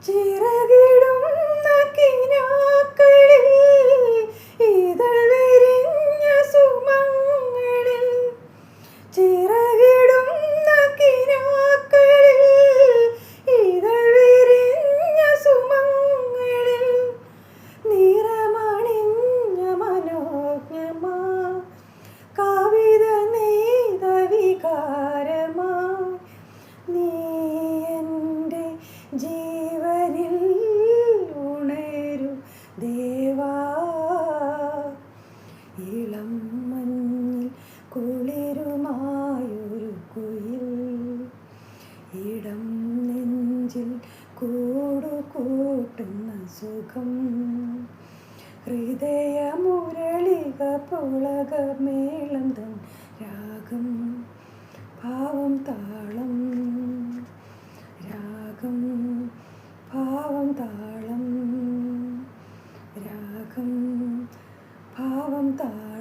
ചിറകിടുന്ന കിനാക്കളിൽ ഇതൾ വിരിഞ്ഞ സുമങ്ങളിൽ ചിറകിടുന്ന കിനാക്കളിൽ ഇതൾ വിരിഞ്ഞ സുമങ്ങളിൽ നിറമണിഞ്ഞ മനോജ്ഞമാ കവിത നെയ്ത വികാരമാ നീ എൻ്റെ ജീവനിൽ ഉണരു ദേവാ ഇളം മഞ്ഞിൽ കുളിരുമായൊരു കുയിൽ ഇടം നെഞ്ചിൽ കൂടുകൂട്ടുന്ന സുഖം ഹൃദയമുരളിക പുളകമേളം തൻ രാഗം ഭാവം താളം രാഗം ഭാവം താളം രാഗം ഭാവം താളം.